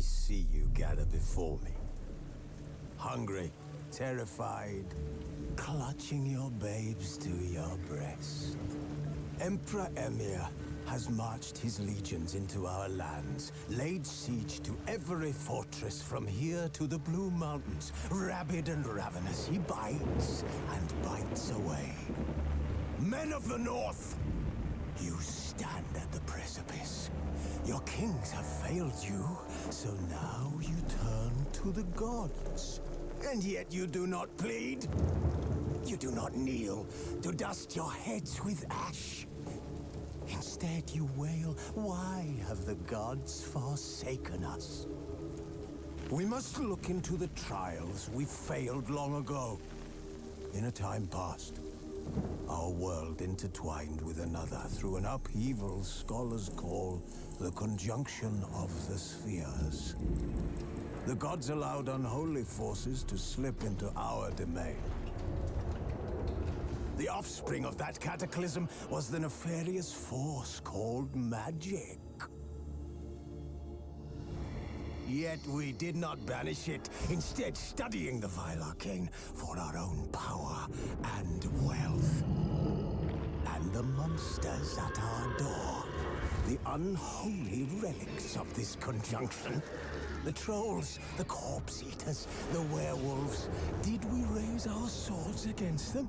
see you gather before me. Hungry, terrified, clutching your babes to your breast. Emperor Emir has marched his legions into our lands, laid siege to every fortress from here to the Blue Mountains. Rabid and ravenous, he bites and bites away. Men of the North, you stand at the precipice. Your kings have failed you, so now you turn to the gods. And yet you do not plead. You do not kneel to dust your heads with ash. Instead you wail, why have the gods forsaken us? We must look into the trials we failed long ago. In a time past, our world intertwined with another through an upheaval scholars call the conjunction of the spheres. The gods allowed unholy forces to slip into our domain. The offspring of that cataclysm was the nefarious force called magic. Yet we did not banish it, instead studying the vile arcane for our own power and wealth. And the monsters at our door, the unholy relics of this conjunction. The trolls, the corpse-eaters, the werewolves. Did we raise our swords against them?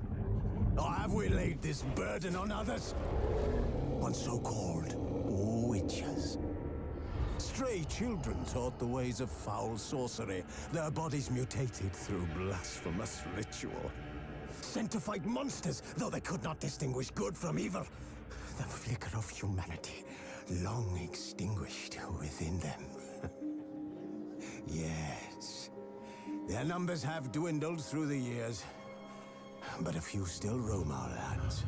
Or have we laid this burden on others? On so-called witches. Stray children taught the ways of foul sorcery, their bodies mutated through blasphemous ritual. Sent to fight monsters, though they could not distinguish good from evil. The flicker of humanity, long extinguished within them. Yes, their numbers have dwindled through the years, but a few still roam our lands,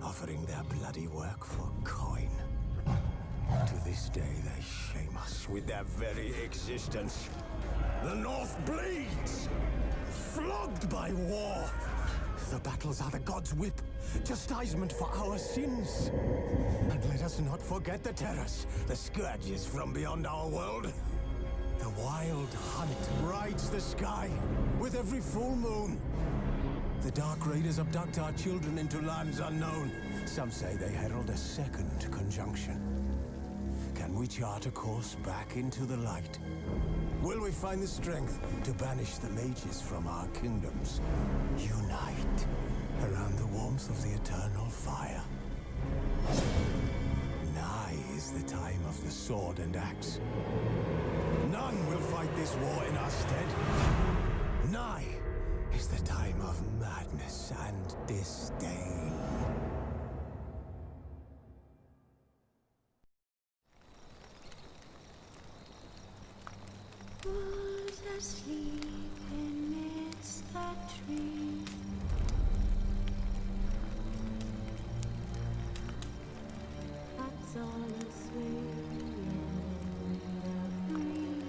offering their bloody work for coin. To this day, they shame us with their very existence. The North bleeds, flogged by war. The battles are the gods' whip, chastisement for our sins. And let us not forget the terrors, the scourges from beyond our world. The wild hunt rides the sky with every full moon. The Dark Raiders abduct our children into lands unknown. Some say they herald a second conjunction. Can we chart a course back into the light? Will we find the strength to banish the mages from our kingdoms? Unite around the warmth of the eternal fire. Nigh is the time of the sword and axe. None will fight this war in our stead. Nigh is the time of madness and disdain. Who's asleep amidst the trees? That's all a swing in the breeze.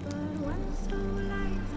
But one so light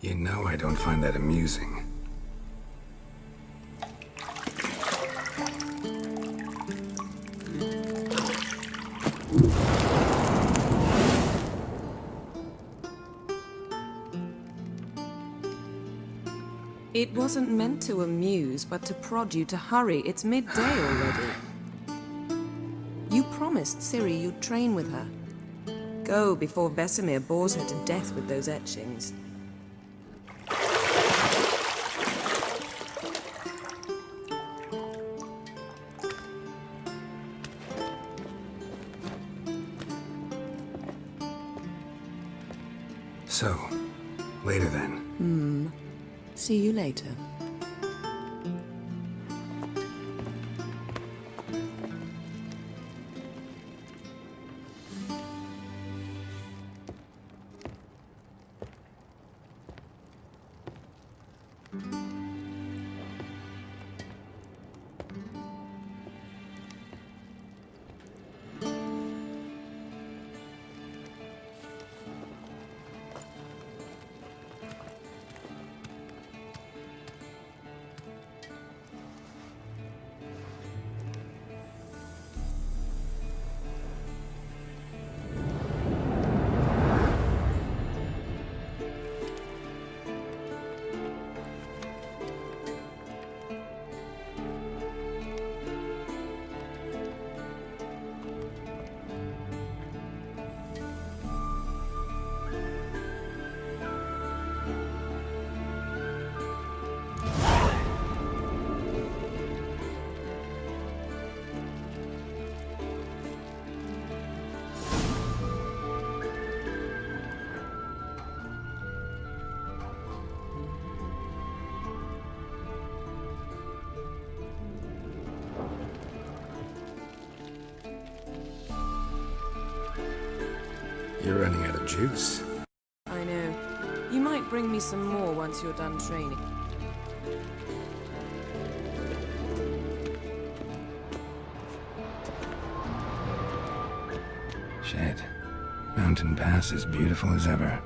You know I don't find that amusing. It wasn't meant to amuse, but to prod you to hurry. It's midday already. You promised Ciri you'd train with her. Go before Vesemir bores her to death with those etchings. So, later then. See you later. You're running out of juice. I know. You might bring me some more once you're done training. Shit. Mountain Pass is beautiful as ever.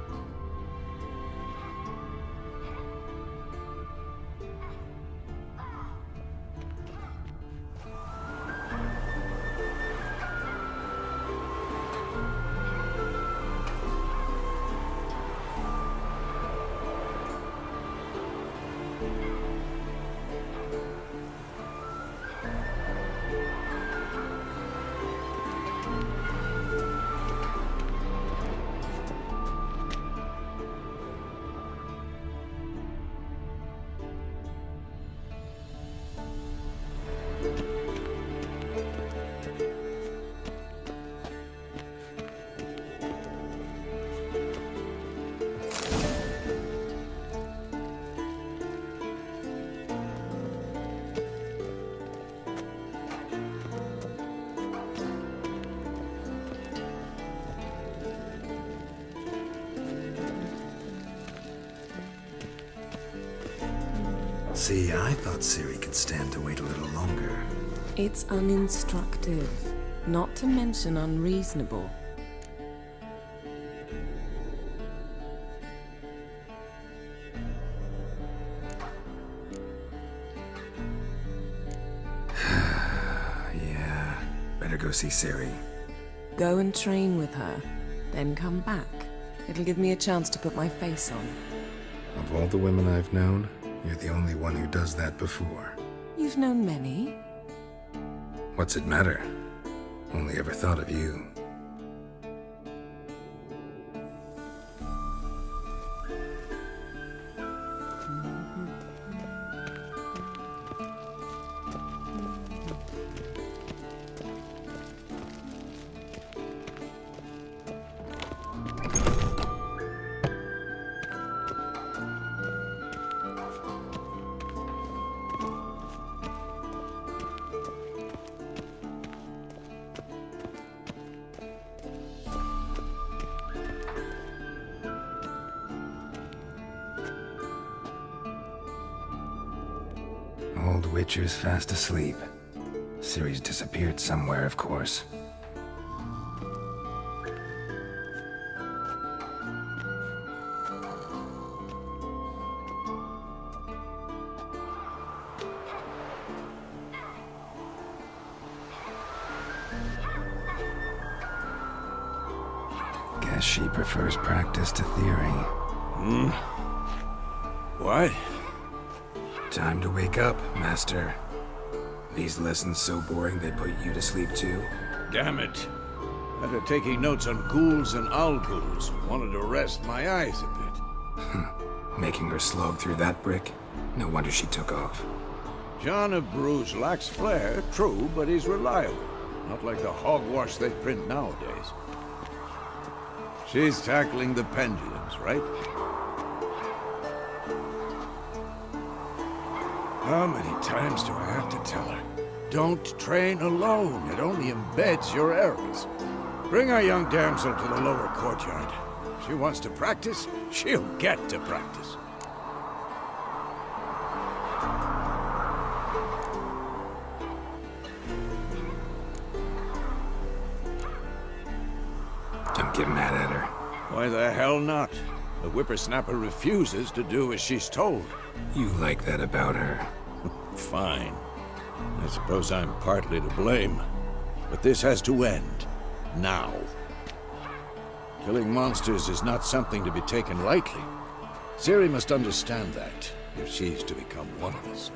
See, I thought Ciri could stand to wait a little longer. It's uninstructive, not to mention unreasonable. Yeah, better go see Ciri. Go and train with her, then come back. It'll give me a chance to put my face on. Of all the women I've known, you're the only one who does that before. You've known many. What's it matter? Only ever thought of you. Old Witcher's fast asleep. Ciri's disappeared somewhere, of course. Guess she prefers practice to theory. What? Time to wake up, Master. These lessons so boring they put you to sleep too? Damn it. After taking notes on ghouls and owl-ghouls, wanted to rest my eyes a bit. Making her slog through that brick? No wonder she took off. John of Bruges lacks flair, true, but he's reliable. Not like the hogwash they print nowadays. She's tackling the pendulums, right? How many times do I have to tell her? Don't train alone. It only embeds your errors. Bring our young damsel to the lower courtyard. She wants to practice, she'll get to practice. Don't get mad at her. Why the hell not? The whippersnapper refuses to do as she's told. You like that about her. Fine. I suppose I'm partly to blame. But this has to end. Now. Killing monsters is not something to be taken lightly. Ciri must understand that, if she's to become one of us.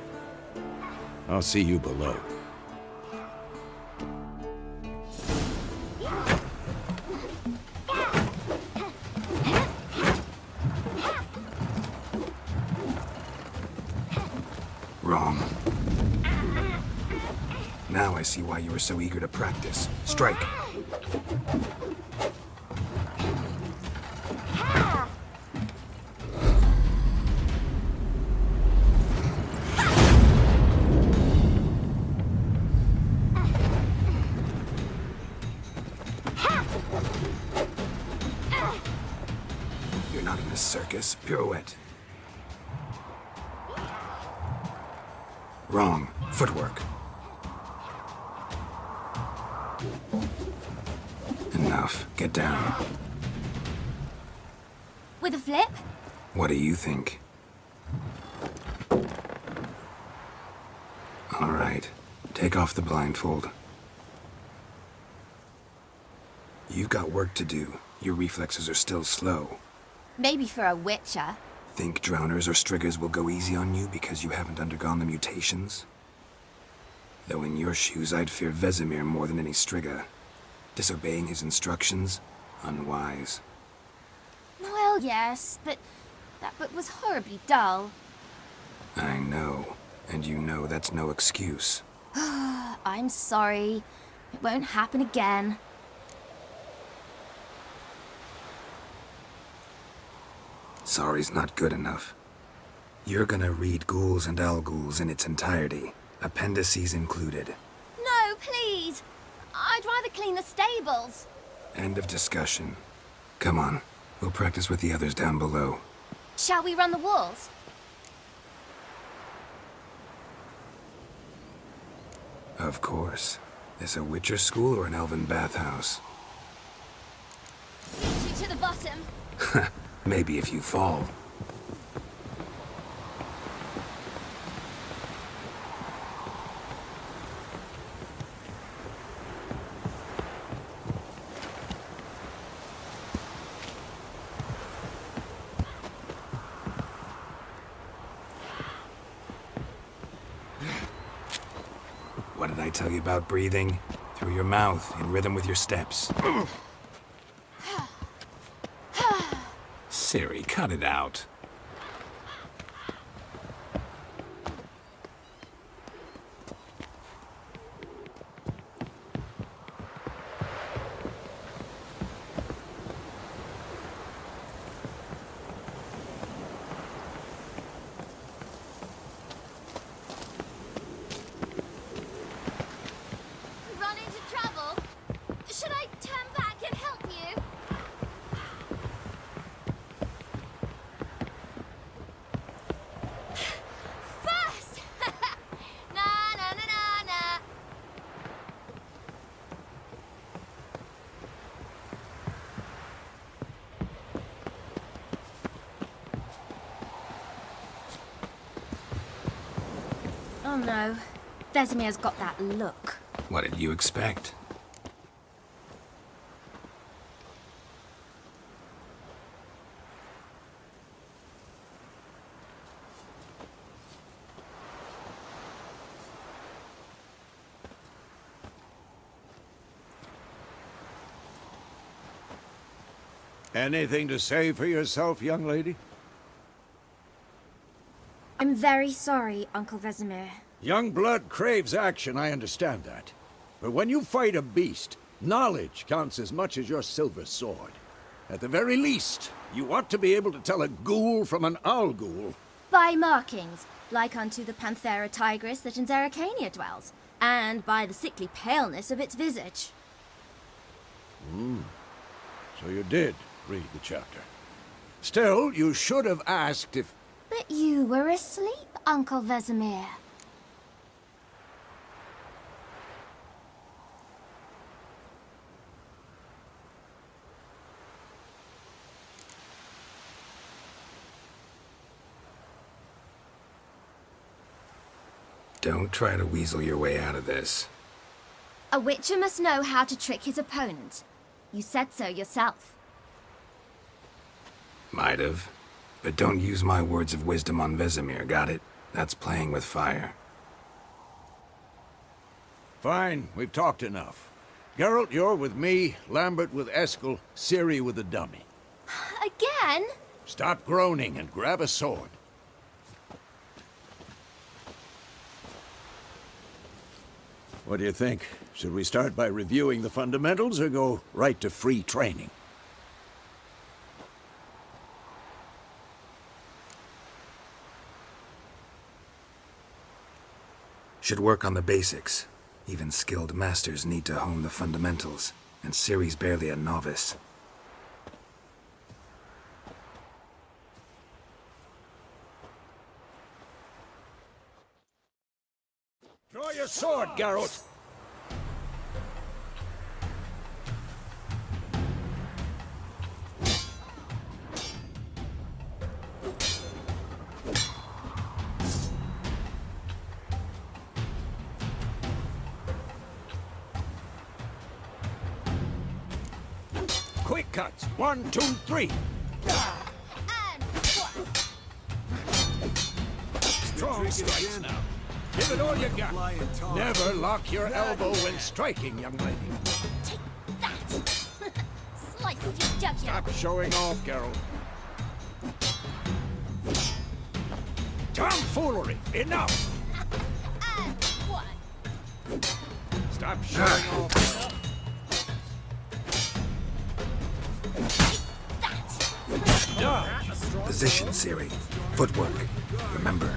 I'll see you below. Wrong. Now I see why you were so eager to practice. Strike! You're not in a circus. Pirouette. Wrong. Footwork. Enough. Get down. With a flip? What do you think? All right. Take off the blindfold. You've got work to do. Your reflexes are still slow. Maybe for a witcher. Think drowners or striggers will go easy on you because you haven't undergone the mutations? Though in your shoes, I'd fear Vesemir more than any strigger. Disobeying his instructions? Unwise. Well, yes, but that book was horribly dull. I know. And you know that's no excuse. I'm sorry. It won't happen again. Sorry's not good enough. You're gonna read Ghouls and Owl-Ghouls in its entirety, appendices included. No, please! I'd rather clean the stables. End of discussion. Come on, we'll practice with the others down below. Shall we run the walls? Of course. This a Witcher school or an elven bathhouse? Beat you to the bottom. Maybe if you fall. What did I tell you about breathing? Through your mouth, in rhythm with your steps. Ciri, cut it out. Run into trouble? Should I turn back and help you? First! Na na na na na. Oh no. Vesemir's got that look. What did you expect? Anything to say for yourself, young lady? I'm very sorry, Uncle Vesemir. Young blood craves action, I understand that. But when you fight a beast, knowledge counts as much as your silver sword. At the very least, you ought to be able to tell a ghoul from an owl ghoul. By markings, like unto the Panthera tigris that in Zeracania dwells, and by the sickly paleness of its visage. So you did read the chapter. Still, you should have asked if... But you were asleep, Uncle Vesemir. Don't try to weasel your way out of this. A witcher must know how to trick his opponent. You said so yourself. Might have. But don't use my words of wisdom on Vesemir, got it? That's playing with fire. Fine, we've talked enough. Geralt, you're with me, Lambert with Eskel, Ciri with the dummy. Again? Stop groaning and grab a sword. What do you think? Should we start by reviewing the fundamentals or go right to free training? Should work on the basics. Even skilled masters need to hone the fundamentals, and Ciri's barely a novice. Draw your sword, Geralt! Quick cuts! 1, 2, 3! And one. Strong strikes now. Give it all you got. Never lock your elbow when striking, young lady. Take that! Slice your jugular. Stop showing off, Geralt. Tomfoolery! Enough! And one. Stop showing off. Dodge! Position, Ciri. Footwork. Remember.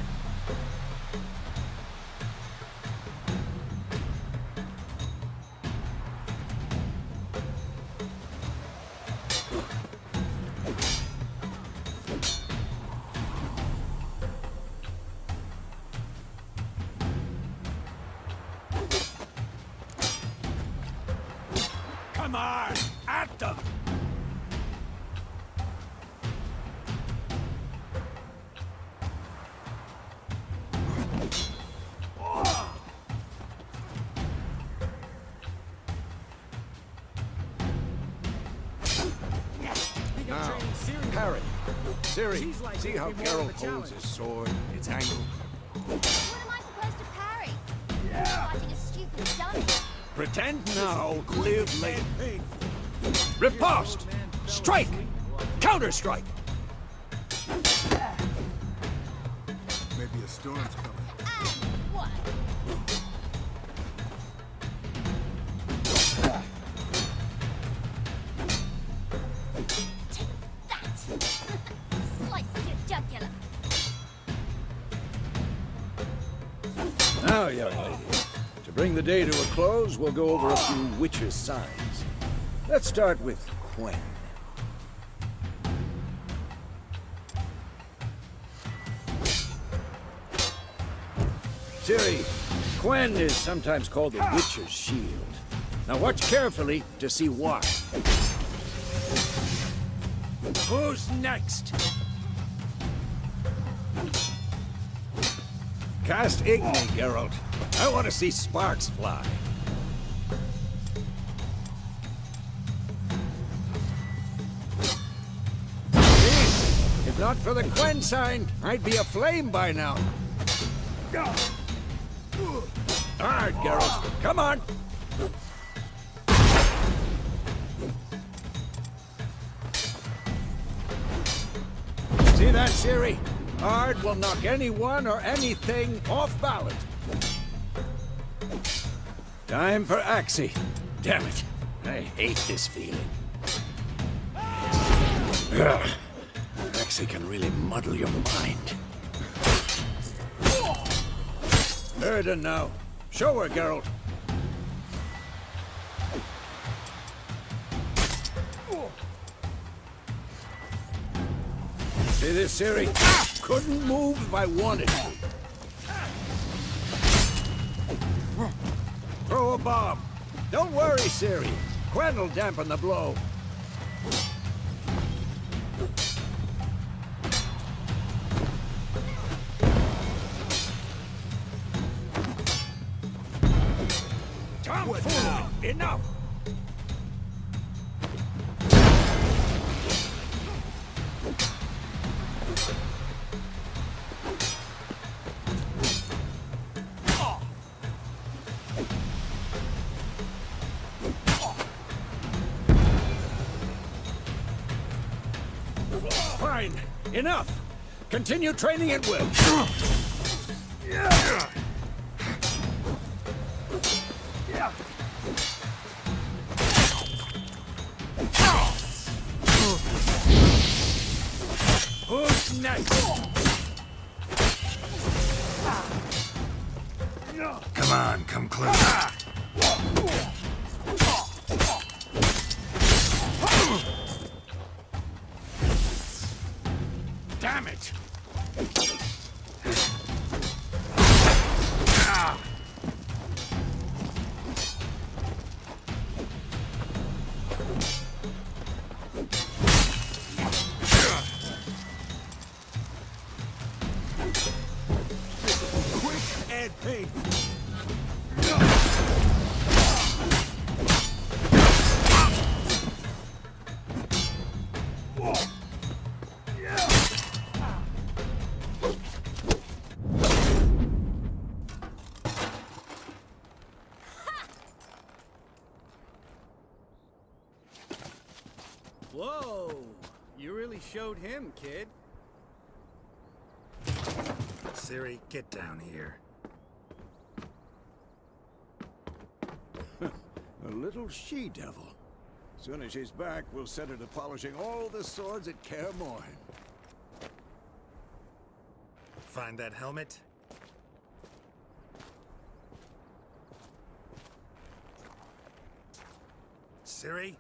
Come on! At them! Now, parry. Ciri, see how Geralt holds his sword? It's angled. What am I supposed to parry? Fighting a stupid dummy. Pretend now, live later. Riposte! Strike! Counter-strike! Maybe a storm's coming. And one. Take that! Slice your jugular. Now, young lady, to bring the day to a close, we'll go over a few witches' signs. Let's start with Quen. Ciri, Quen is sometimes called the witcher's shield. Now watch carefully to see why. Who's next? Cast Igni, Geralt. I want to see sparks fly. See? If not for the Quen sign, I'd be aflame by now. Hard, Geralt. Come on. See that, Siri? Hard will knock anyone or anything off balance. Time for Axie. Damn it. I hate this feeling. Ugh. Axie can really muddle your mind. Erden now. Show her, Geralt. See this, Siri? Couldn't move if I wanted to. Throw a bomb. Don't worry, Siri. Quen will dampen the blow. Tomfoolery! Enough! Fine. Enough. Continue training at will. Who's next? Come on, come closer. Damn it! Quick and painful. Whoa! You really showed him, kid. Siri, get down here. A little she-devil. Soon as she's back, we'll set her to polishing all the swords at Kaer Morhen. Find that helmet? Siri?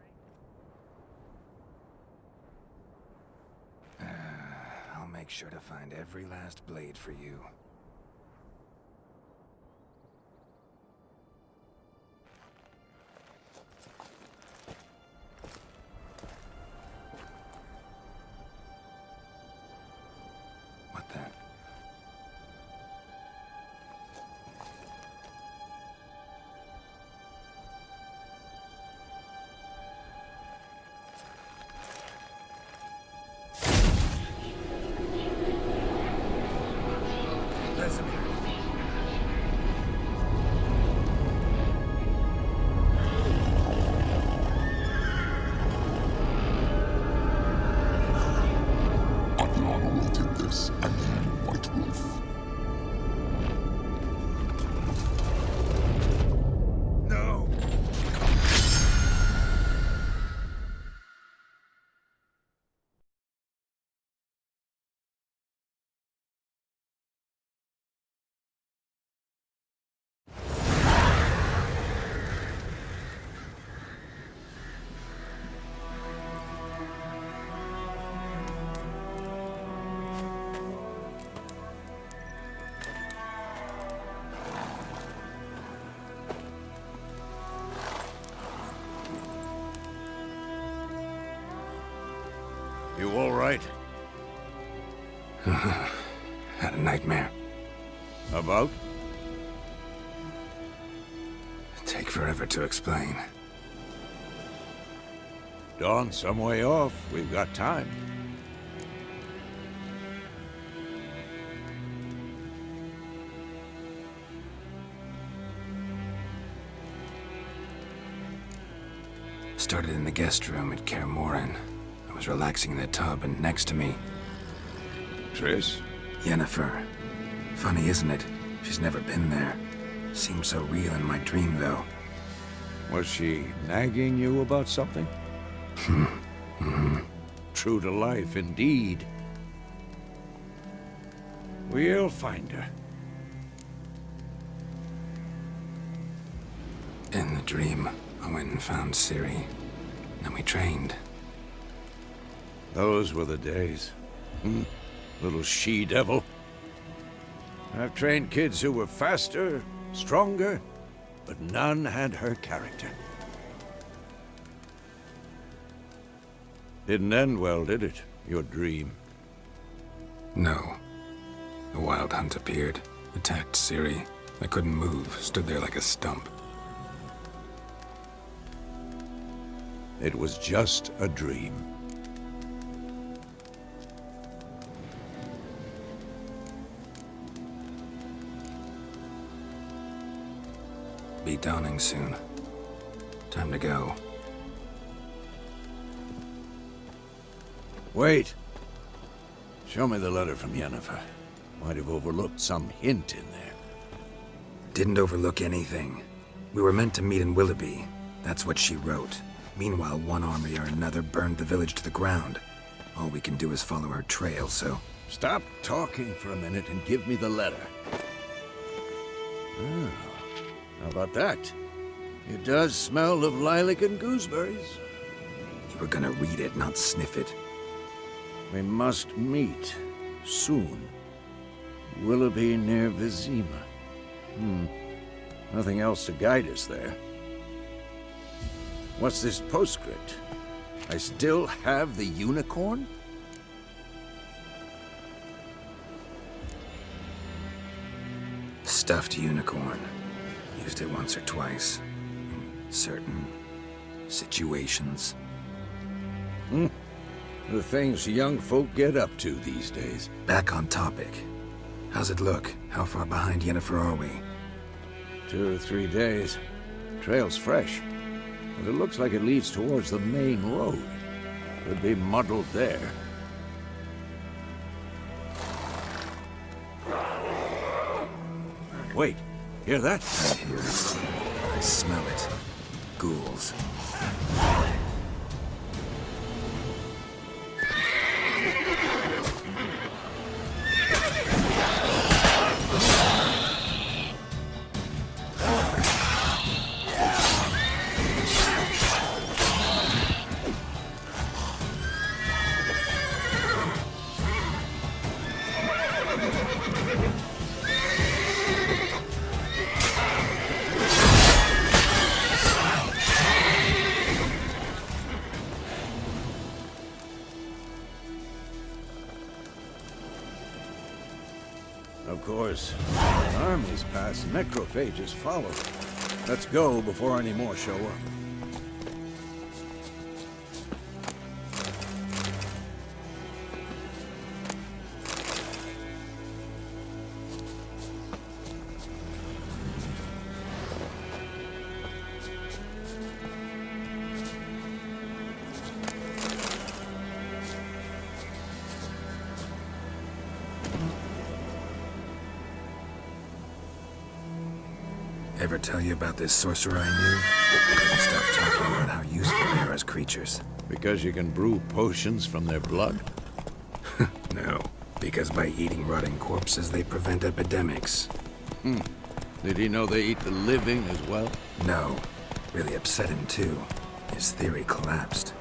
I'll make sure to find every last blade for you. What the? You all right? Had a nightmare. About? Take forever to explain. Dawn's some way off. We've got time. Started in the guest room at Kaer Morhen. I was relaxing in the tub, and next to me, Triss? Yennefer. Funny, isn't it? She's never been there. Seemed so real in my dream, though. Was she nagging you about something? True to life, indeed. We'll find her. In the dream, I went and found Ciri. Then we trained. Those were the days. Little she-devil. I've trained kids who were faster, stronger, but none had her character. Didn't end well, did it? Your dream? No. The Wild Hunt appeared, attacked Ciri. I couldn't move, stood there like a stump. It was just a dream. Be dawning soon. Time to go. Wait. Show me the letter from Yennefer. Might have overlooked some hint in there. Didn't overlook anything. We were meant to meet in Willoughby. That's what she wrote. Meanwhile, one army or another burned the village to the ground. All we can do is follow her trail, so... Stop talking for a minute and give me the letter. Oh, how about that? It does smell of lilac and gooseberries. You were gonna read it, not sniff it. We must meet soon. Willoughby near Vizima. Nothing else to guide us there. What's this postscript? I still have the unicorn? Stuffed unicorn. Used it once or twice. In certain situations. The things young folk get up to these days. Back on topic. How's it look? How far behind Yennefer are we? 2 or 3 days. Trail's fresh. But it looks like it leads towards the main road. Could be muddled there. Wait, hear that? I hear it. I smell it. Ghouls. Of course, when armies pass, necrophages follow. Let's go before any more show up. Ever tell you about this sorcerer I knew? Couldn't stop talking about how useful they are as creatures. Because you can brew potions from their blood? No, because by eating rotting corpses, they prevent epidemics. Did he know they eat the living as well? No, really upset him too. His theory collapsed.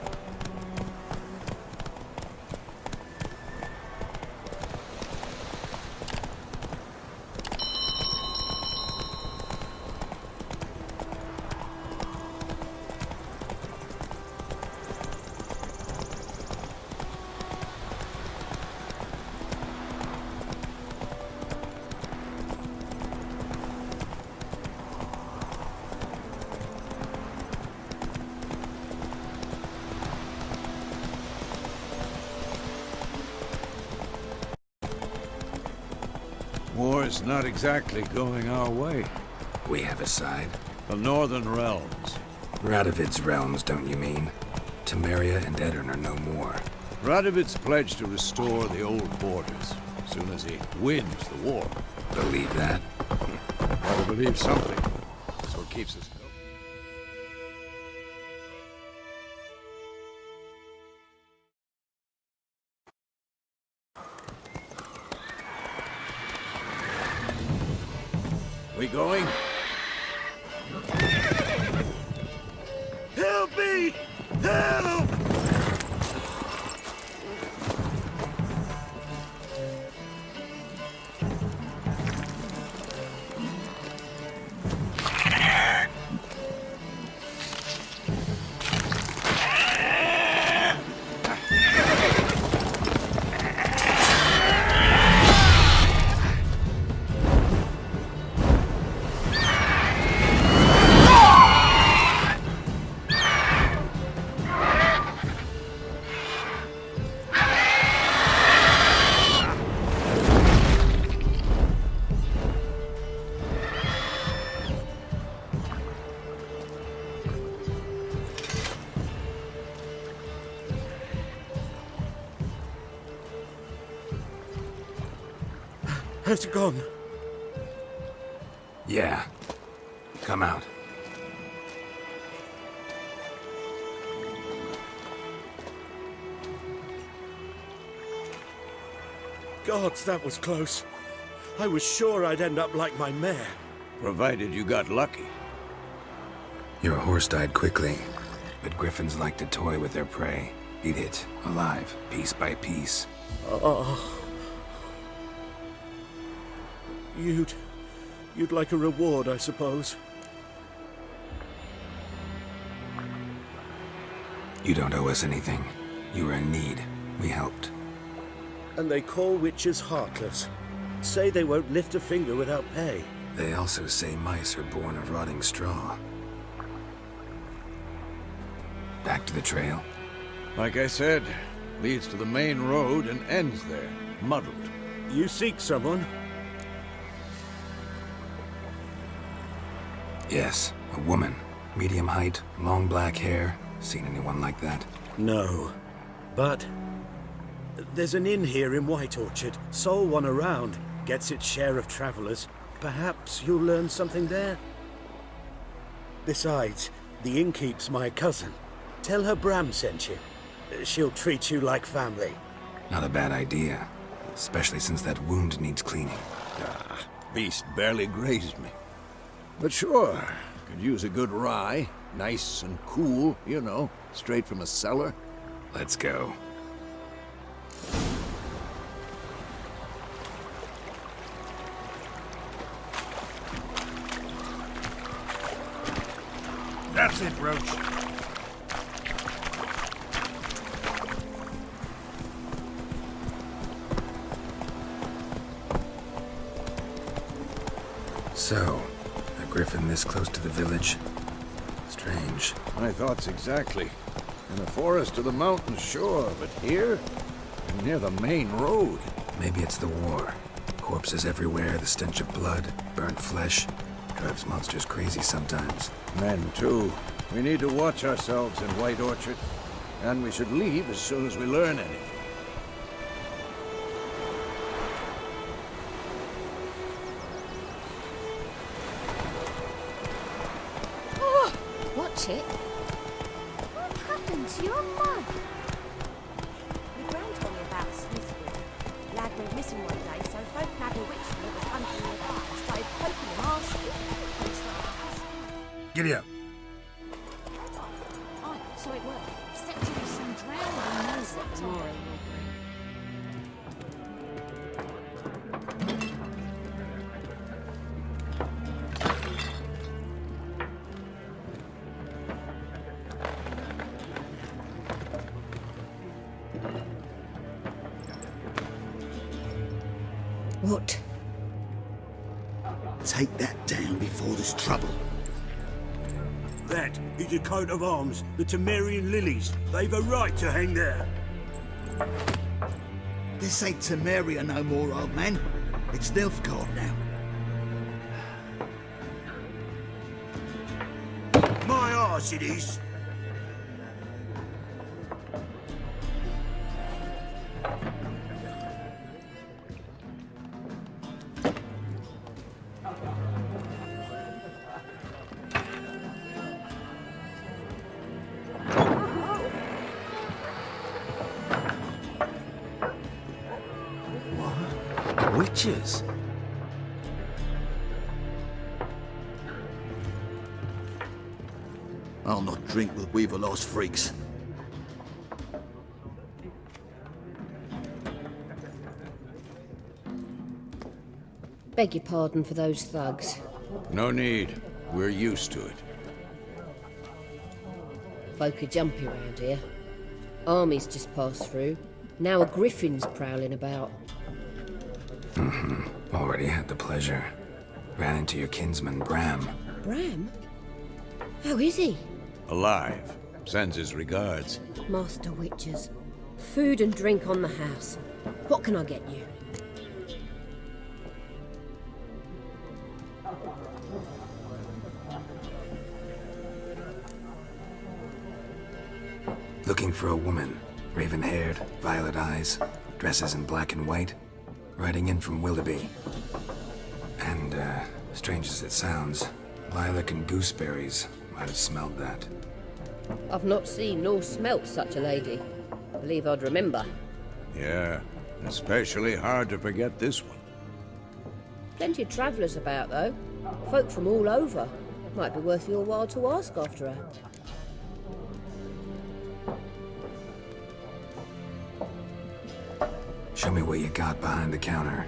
War's not exactly going our way. We have a side. The Northern Realms. Radovid's realms, don't you mean? Temeria and Edirn are no more. Radovid's pledged to restore the old borders. soon as he wins the war. Believe that? Gotta believe something. That's what keeps us going. We going? Help me! Help! Has it gone? Yeah. Come out. Gods, that was close. I was sure I'd end up like my mare. Provided you got lucky. Your horse died quickly, but griffins like to toy with their prey. Eat it, alive, piece by piece. Oh. You'd like a reward, I suppose. You don't owe us anything. You were in need. We helped. And they call witches heartless. Say they won't lift a finger without pay. They also say mice are born of rotting straw. Back to the trail? Like I said, leads to the main road and ends there, muddled. You seek someone? Yes, a woman. Medium height, long black hair. Seen anyone like that? No. But there's an inn here in White Orchard. Sole one around. Gets its share of travelers. Perhaps you'll learn something there? Besides, the innkeep's my cousin. Tell her Bram sent you. She'll treat you like family. Not a bad idea. Especially since that wound needs cleaning. Beast barely grazed me. But sure, could use a good rye. Nice and cool, you know, straight from a cellar. Let's go. That's it, Roach. So, a griffin this close to the village? Strange. My thoughts exactly. In the forest or the mountains, sure, but here? Near the main road. Maybe it's the war. Corpses everywhere, the stench of blood, burnt flesh. Drives monsters crazy sometimes. Men, too. We need to watch ourselves in White Orchard. And we should leave as soon as we learn anything. Oh, watch it. What happened to your mug? My gran told me about a Smithfield. Lad went missing one day, so folk nabbed a witch that was hunting nearby and started poking him asking. And he started asking. Giddy up. Oh, so it worked. Except to be some drowning nose at time. What? Take that down before there's trouble. That is a coat of arms, the Temerian lilies. They've a right to hang there. This ain't Temeria no more, old man. It's Nilfgaard now. My arse it is. Witches? I'll not drink with Weaverlost freaks. Beg your pardon for those thugs. No need. We're used to it. Folk are jumpy around here. Armies just passed through. Now a griffin's prowling about. Already had the pleasure. Ran into your kinsman, Bram. Bram? How is he? Alive. Sends his regards. Master Witches. Food and drink on the house. What can I get you? Looking for a woman. Raven-haired, violet eyes, dresses in black and white. Riding in from Willoughby. And, strange as it sounds, lilac and gooseberries might have smelled that. I've not seen nor smelt such a lady. Believe I'd remember. Yeah, especially hard to forget this one. Plenty of travellers about, though. Folk from all over. Might be worth your while to ask after her. Show me what you got behind the counter.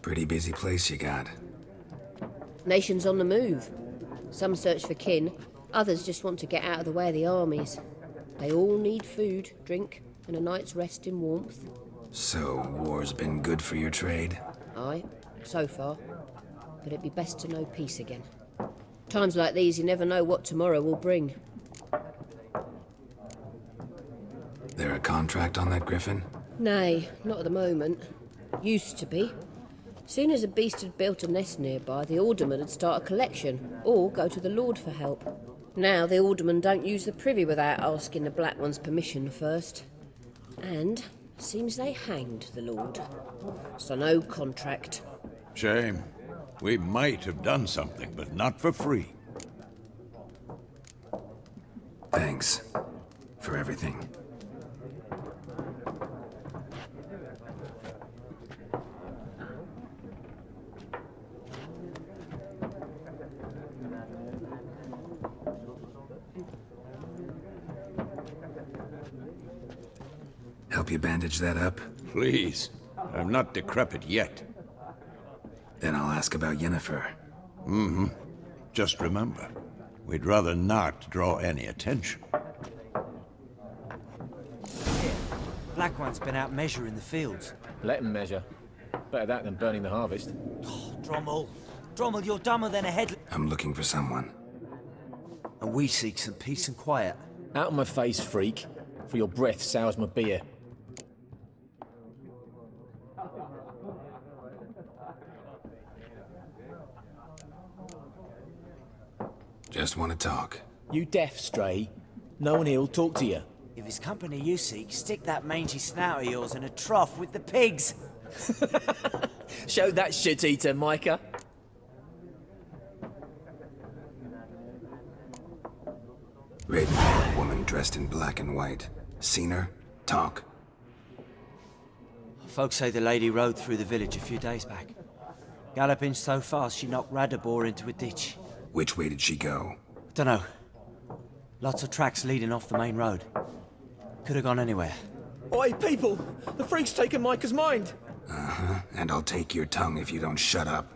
Pretty busy place you got. Nations on the move. Some search for kin, others just want to get out of the way of the armies. They all need food, drink, and a night's rest in warmth. So, war's been good for your trade? Aye, so far. But it'd be best to know peace again. Times like these, you never know what tomorrow will bring. There a contract on that griffin? Nay, not at the moment. Used to be. Soon as a beast had built a nest nearby, the alderman would start a collection, or go to the Lord for help. Now the aldermen don't use the privy without asking the Black One's permission first. And seems they hanged the Lord. So no contract. Shame. We might have done something, but not for free. Thanks for everything. Help you bandage that up? Please. I'm not decrepit yet. Then I'll ask about Yennefer. Just remember, we'd rather not draw any attention. Black One's been out measuring the fields. Let him measure. Better that than burning the harvest. Drommel. Drommel, you're dumber than a head... I'm looking for someone. And we seek some peace and quiet. Out of my face, freak. For your breath sours my beer. Just want to talk. You deaf, Stray? No one here'll talk to you. If it's company you seek, stick that mangy snout of yours in a trough with the pigs. Show that shit-eater, Micah. Raven-haired woman dressed in black and white. Seen her? Talk. Folks say the lady rode through the village a few days back. Galloping so fast she knocked Radabor into a ditch. Which way did she go? Dunno. Lots of tracks leading off the main road. Could have gone anywhere. Oi, people! The freak's taken Micah's mind! Uh-huh. And I'll take your tongue if you don't shut up.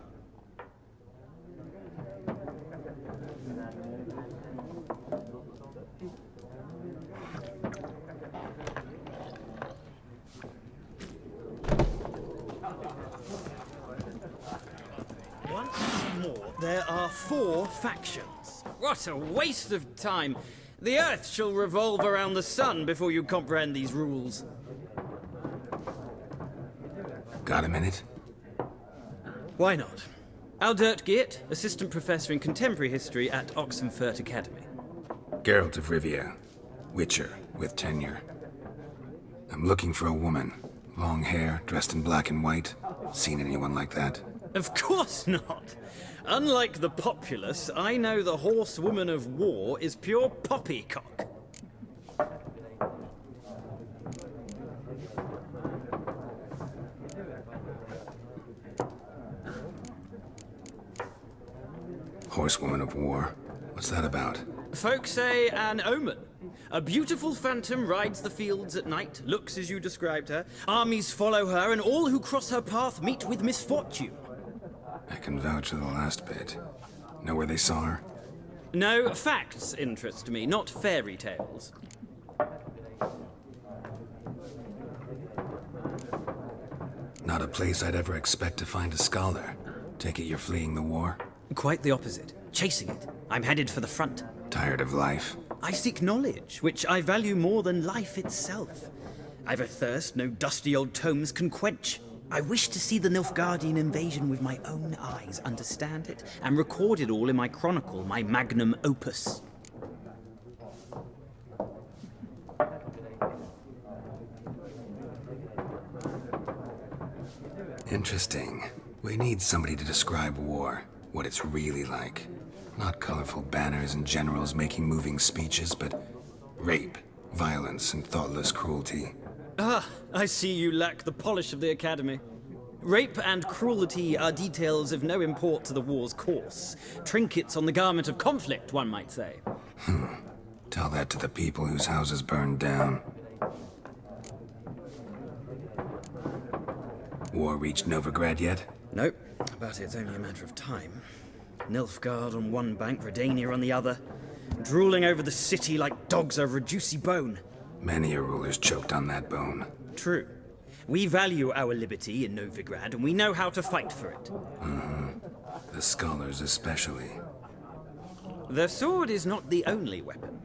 Once more, there are 4 factions. What a waste of time. The Earth shall revolve around the sun before you comprehend these rules. Got a minute? Why not? Aldert Geert, Assistant Professor in Contemporary History at Oxenfurt Academy. Geralt of Rivia. Witcher, with tenure. I'm looking for a woman. Long hair, dressed in black and white. Seen anyone like that? Of course not. Unlike the populace, I know the horsewoman of war is pure poppycock. Horsewoman of war? What's that about? Folk say an omen. A beautiful phantom rides the fields at night, looks as you described her. Armies follow her, and all who cross her path meet with misfortune. I can vouch for the last bit. Know where they saw her? No, facts interest me, not fairy tales. Not a place I'd ever expect to find a scholar. Take it you're fleeing the war? Quite the opposite. Chasing it. I'm headed for the front. Tired of life? I seek knowledge, which I value more than life itself. I've a thirst no dusty old tomes can quench. I wish to see the Nilfgaardian invasion with my own eyes, understand it, and record it all in my chronicle, my magnum opus. Interesting. We need somebody to describe war, what it's really like. Not colorful banners and generals making moving speeches, but rape, violence, and thoughtless cruelty. Ah, I see you lack the polish of the Academy. Rape and cruelty are details of no import to the war's course. Trinkets on the garment of conflict, one might say. Tell that to the people whose houses burned down. War reached Novigrad yet? Nope, but it's only a matter of time. Nilfgaard on one bank, Redania on the other, drooling over the city like dogs over a juicy bone. Many a ruler's choked on that bone. True. We value our liberty in Novigrad, and we know how to fight for it. The scholars especially. The sword is not the only weapon.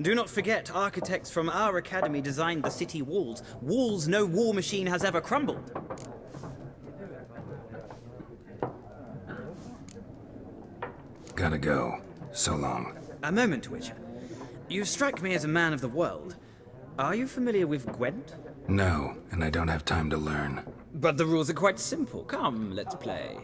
Do not forget, architects from our academy designed the city walls. Walls no war machine has ever crumbled. Gotta go. So long. A moment, Witcher. You strike me as a man of the world. Are you familiar with Gwent? No, and I don't have time to learn. But the rules are quite simple. Come, let's play.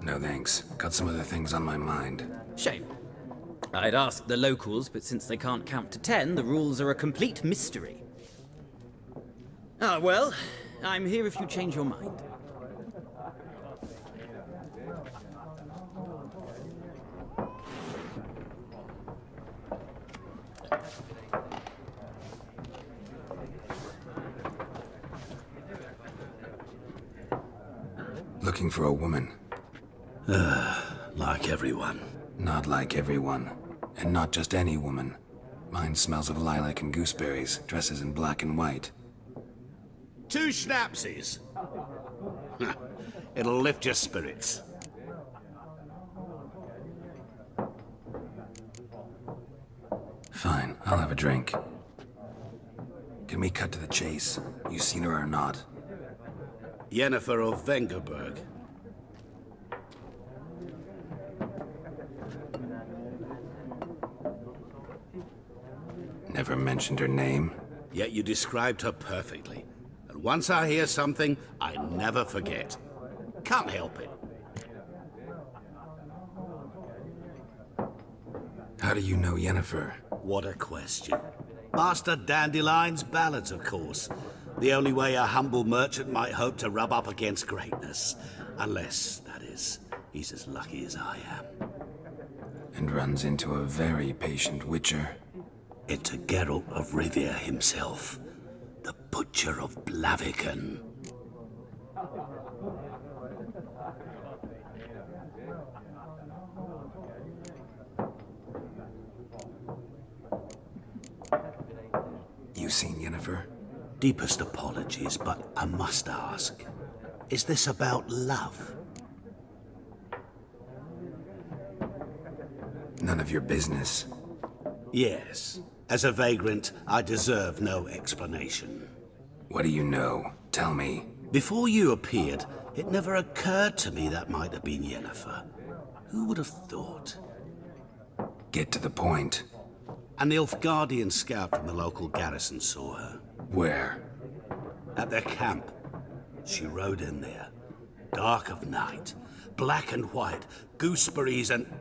No thanks. Got some other things on my mind. Shame. I'd ask the locals, but since they can't count to 10, the rules are a complete mystery. Ah, well, I'm here if you change your mind. Looking for a woman. Like everyone. Not like everyone. And not just any woman. Mine smells of lilac and gooseberries, dresses in black and white. 2 schnapsies. It'll lift your spirits. Fine, I'll have a drink. Can we cut to the chase? You seen her or not? Yennefer of Vengerberg. Never mentioned her name. Yet you described her perfectly. And once I hear something, I never forget. Can't help it. How do you know Yennefer? What a question. Master Dandelion's ballads, of course. The only way a humble merchant might hope to rub up against greatness. Unless, that is, he's as lucky as I am. And runs into a very patient witcher. Into Geralt of Rivia himself. The Butcher of Blaviken. You seen Yennefer? Deepest apologies, but I must ask. Is this about love? None of your business. Yes. As a vagrant, I deserve no explanation. What do you know? Tell me. Before you appeared, it never occurred to me that might have been Yennefer. Who would have thought? Get to the point. An Nilfgaardian scout from the local garrison saw her. Where? At their camp. She rode in there. Dark of night. Black and white. Gooseberries and...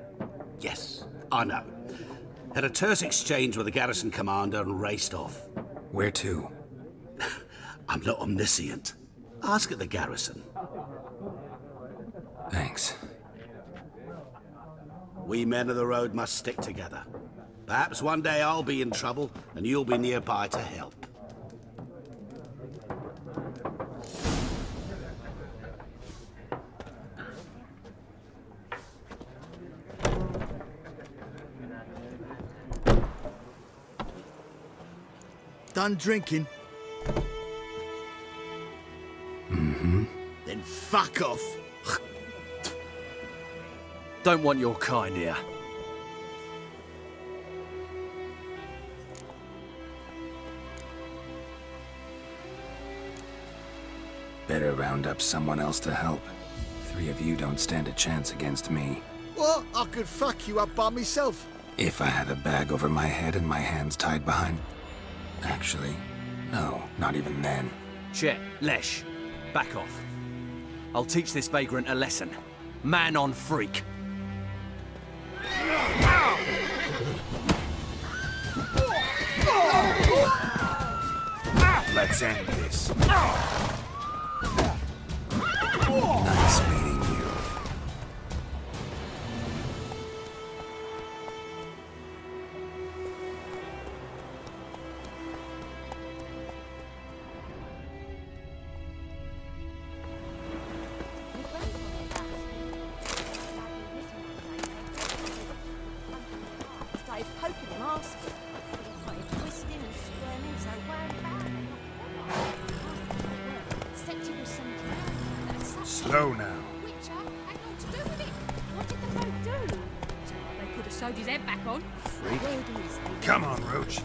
Yes, I know. Had a terse exchange with the garrison commander and raced off. Where to? I'm not omniscient. Ask at the garrison. Thanks. We men of the road must stick together. Perhaps one day I'll be in trouble and you'll be nearby to help. Done drinking? Mm-hmm. Then fuck off. Don't want your kind here. Better round up someone else to help. 3 of you don't stand a chance against me. What? I could fuck you up by myself. If I had a bag over my head and my hands tied behind... Actually, no, not even then. Chet, Lesh, back off. I'll teach this vagrant a lesson. Man on freak. Let's end this. Nice meeting you. Started poking him, asking. Started twisting and squirming, so wound back. Except it was some drown. That's such Slow now. Which had naught to do with it. What did the boat do? So they put a soldier's head back on. Freak. There it is. Come on, Roach.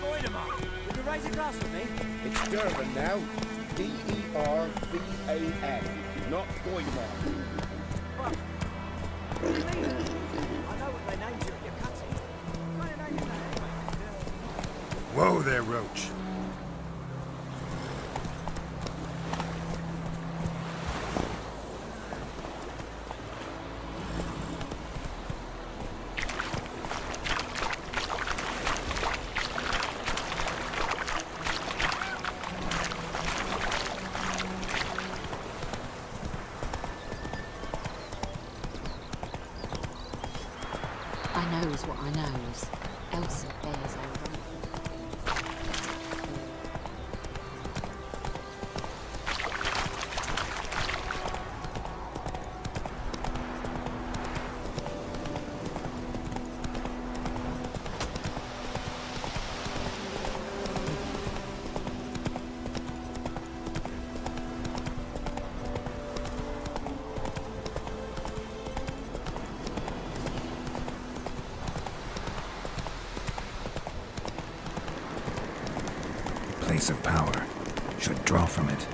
Would you raise a glass with me? It's Durban now. D-E-R-V-A-N, not Goimar. What do you mean? I know what they named you at your cutting. What kind of name is that anyway? Whoa there, Roach. I knows what I knows. Elsa bears her right. Place of power. Should draw from it.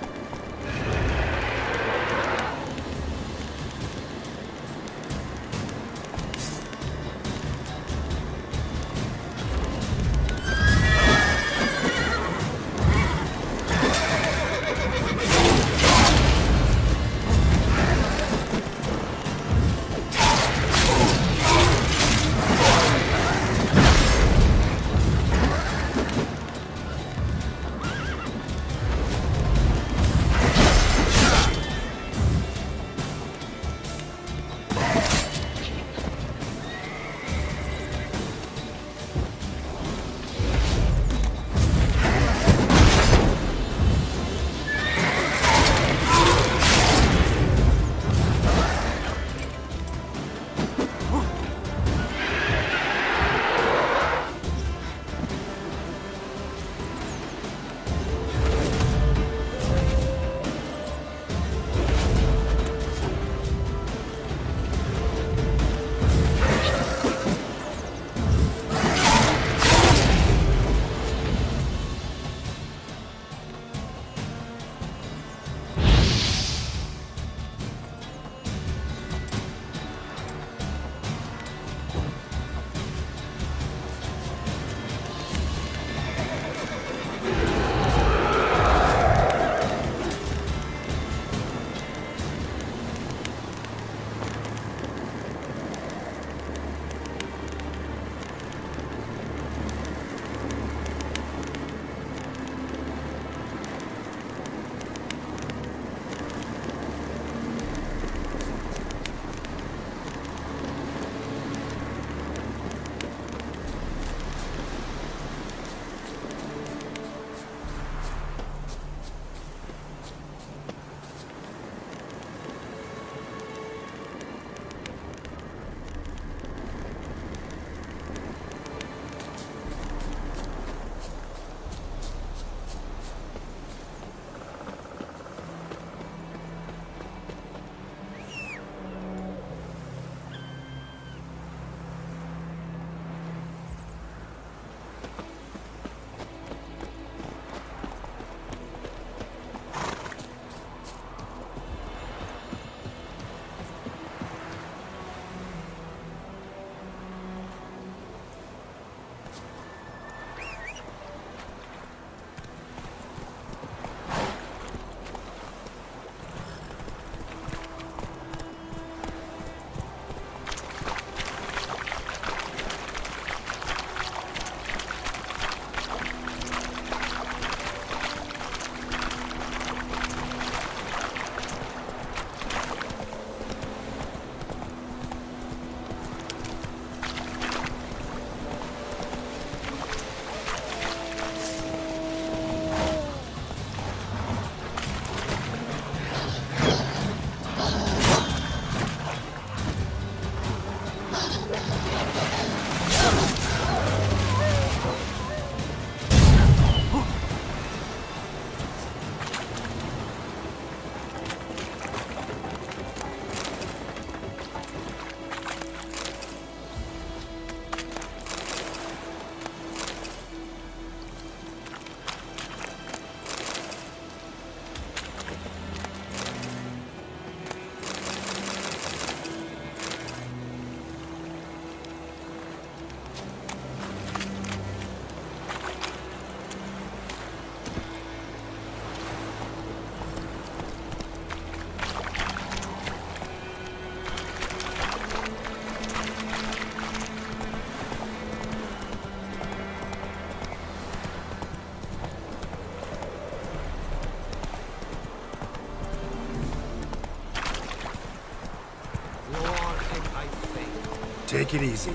Take it easy.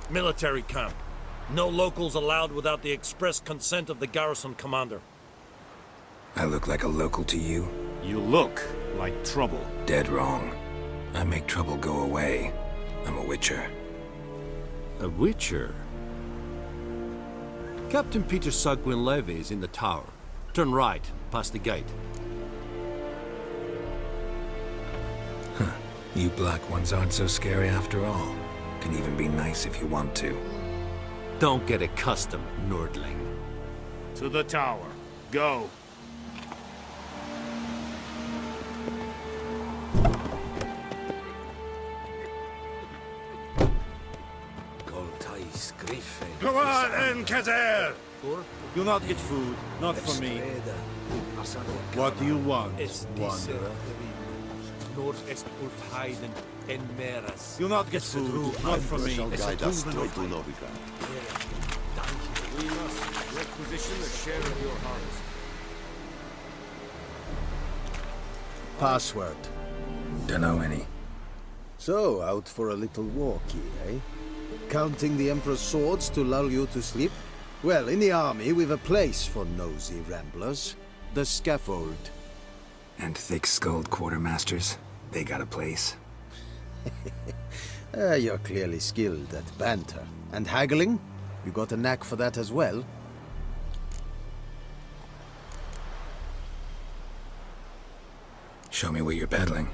Military camp. No locals allowed without the express consent of the garrison commander. I look like a local to you? You look like trouble. Dead wrong. I make trouble go away. I'm a witcher. A witcher? Captain Peter Sagwin Levy is in the tower. Turn right, past the gate. Huh. You black ones aren't so scary after all. Can even be nice if you want to. Don't get accustomed, Nordling. To the tower. Go. Come on, Encazer! Do not get food, not for me. What do you want, wanderer? Do not get food, not for me. We must requisition a share of your harvest. Password. Dunno any. So, out for a little walkie, eh? Counting the Emperor's swords to lull you to sleep? Well, in the army, we've a place for nosy ramblers. The scaffold. And thick-skulled quartermasters? They got a place. You're clearly skilled at banter. And haggling? You got a knack for that as well? Show me what you're peddling.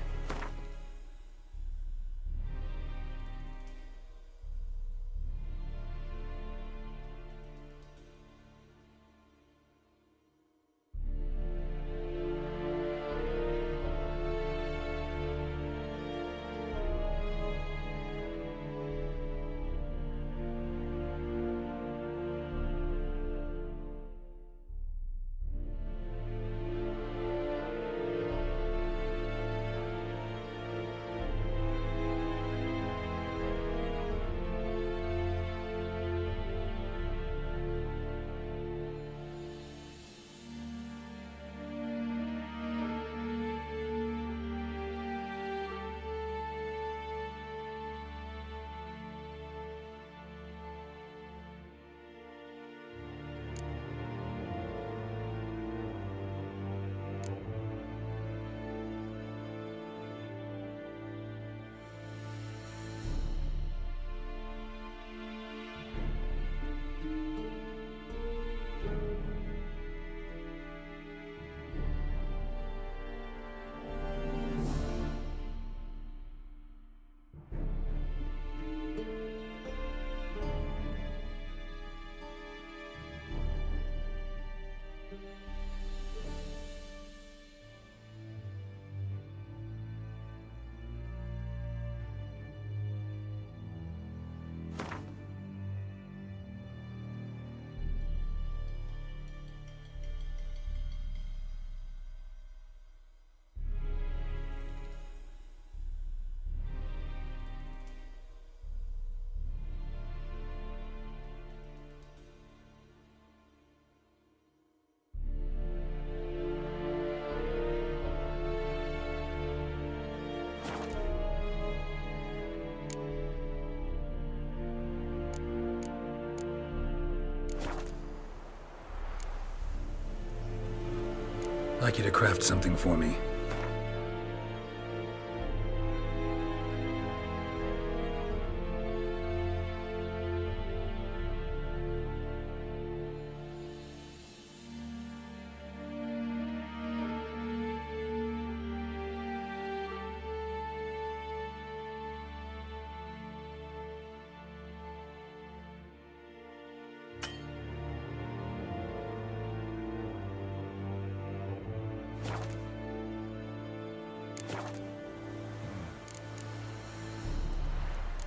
I'd like you to craft something for me.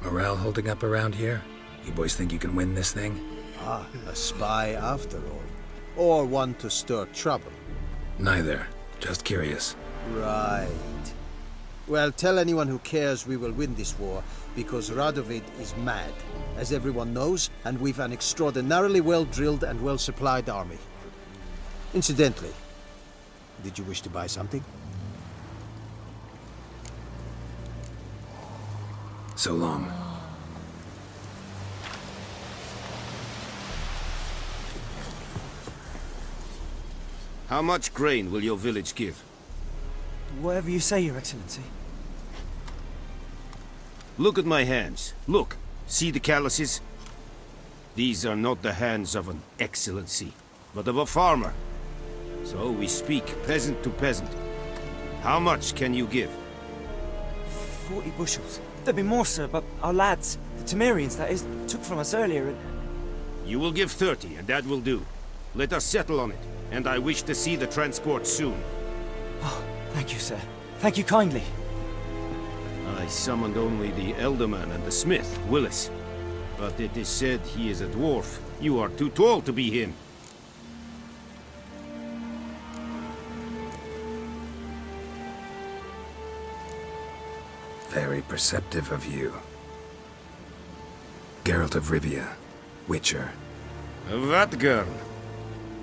Morale holding up around here? You boys think you can win this thing? Ah, a spy after all. Or one to stir trouble. Neither. Just curious. Right. Well, tell anyone who cares we will win this war, because Radovid is mad, as everyone knows, and we've an extraordinarily well-drilled and well-supplied army. Incidentally, did you wish to buy something? So long. How much grain will your village give? Whatever you say, Your Excellency. Look at my hands. Look. See the calluses? These are not the hands of an excellency, but of a farmer. So we speak peasant to peasant. How much can you give? 40 bushels. There'd be more, sir, but our lads, the Temerians, that is, took from us earlier and... You will give 30, and that will do. Let us settle on it, and I wish to see the transport soon. Oh, thank you, sir. Thank you kindly. I summoned only the Elderman and the smith, Willis. But it is said he is a dwarf. You are too tall to be him. Very perceptive of you. Geralt of Rivia, Witcher. That girl.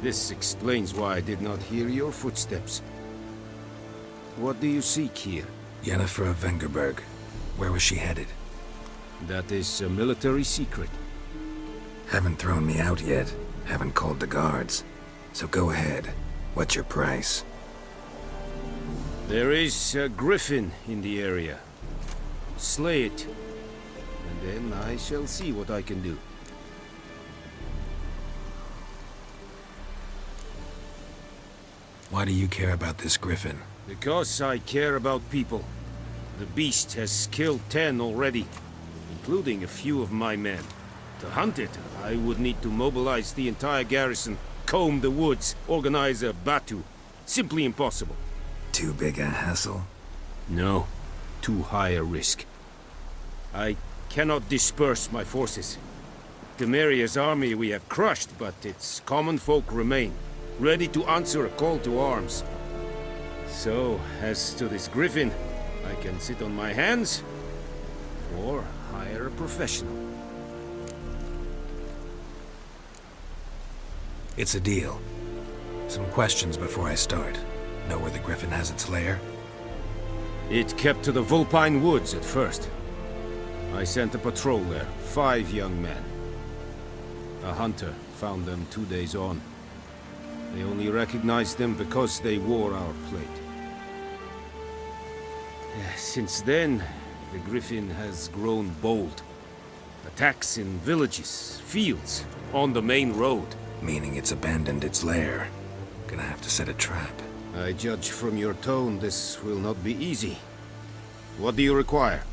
This explains why I did not hear your footsteps. What do you seek here? Yennefer of Vengerberg. Where was she headed? That is a military secret. Haven't thrown me out yet. Haven't called the guards. So go ahead. What's your price? There is a griffin in the area. Slay it. And then I shall see what I can do. Why do you care about this griffin? Because I care about people. The beast has killed 10 already, including a few of my men. To hunt it, I would need to mobilize the entire garrison, comb the woods, organize a batu. Simply impossible. Too big a hassle? No, too high a risk. I cannot disperse my forces. Temeria's army we have crushed, but its common folk remain, ready to answer a call to arms. So, as to this griffin, I can sit on my hands, or hire a professional. It's a deal. Some questions before I start. Know where the griffin has its lair? It kept to the Vulpine Woods at first. I sent a patrol there, 5 young men. A hunter found them 2 days on. They only recognized them because they wore our plate. Since then, the griffin has grown bold. Attacks in villages, fields, on the main road. Meaning it's abandoned its lair. Gonna have to set a trap. I judge from your tone this will not be easy. What do you require?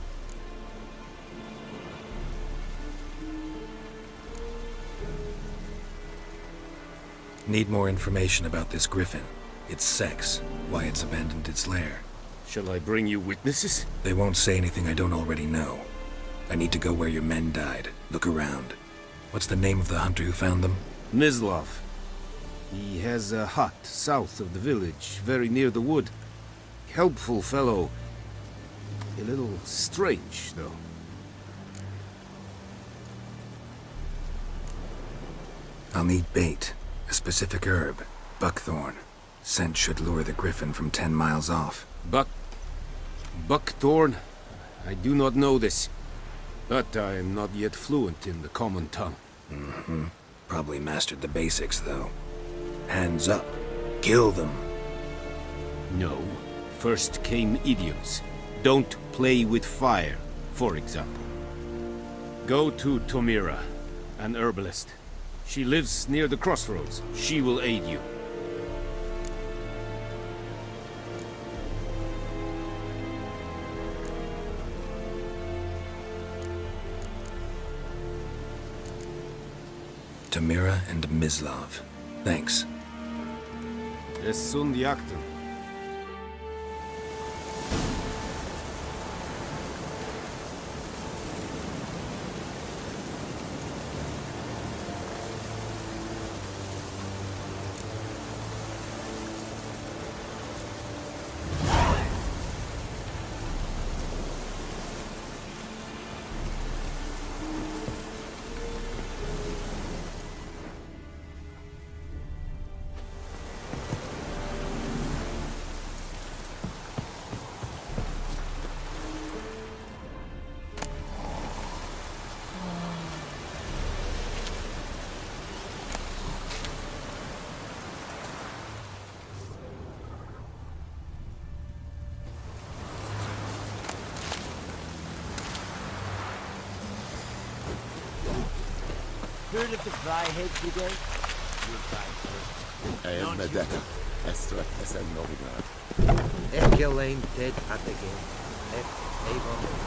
Need more information about this griffin. Its sex, why it's abandoned its lair. Shall I bring you witnesses? They won't say anything I don't already know. I need to go where your men died. Look around. What's the name of the hunter who found them? Mislav. He has a hut south of the village, very near the wood. Helpful fellow. A little strange, though. I'll need bait. A specific herb. Buckthorn. Scent should lure the griffin from 10 miles off. Buckthorn? I do not know this. But I am not yet fluent in the common tongue. Mm-hmm. Probably mastered the basics, though. Hands up. Kill them. No. First came idioms. Don't play with fire, for example. Go to Tomira, an herbalist. She lives near the crossroads. She will aid you. Tamira and Mislav. Thanks. Es sunt jakten. Heard of the Flyhead Brigade? You're fine, sir. I am Don't you- Medetta. Estra es el Novigrad. Ekelain dead at the game. Avon